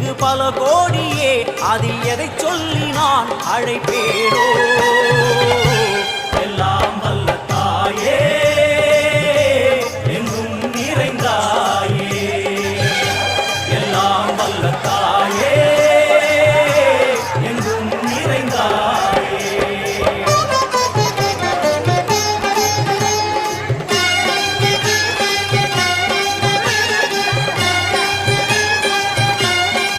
இங்கு பல கோடியே, அதில் எதை சொல்லி நான் அழைப்பேனோ? எல்லாம் வல்ல தாயே, எங்கும் நிறைந்தாயே, எல்லாம் வல்ல தாயே.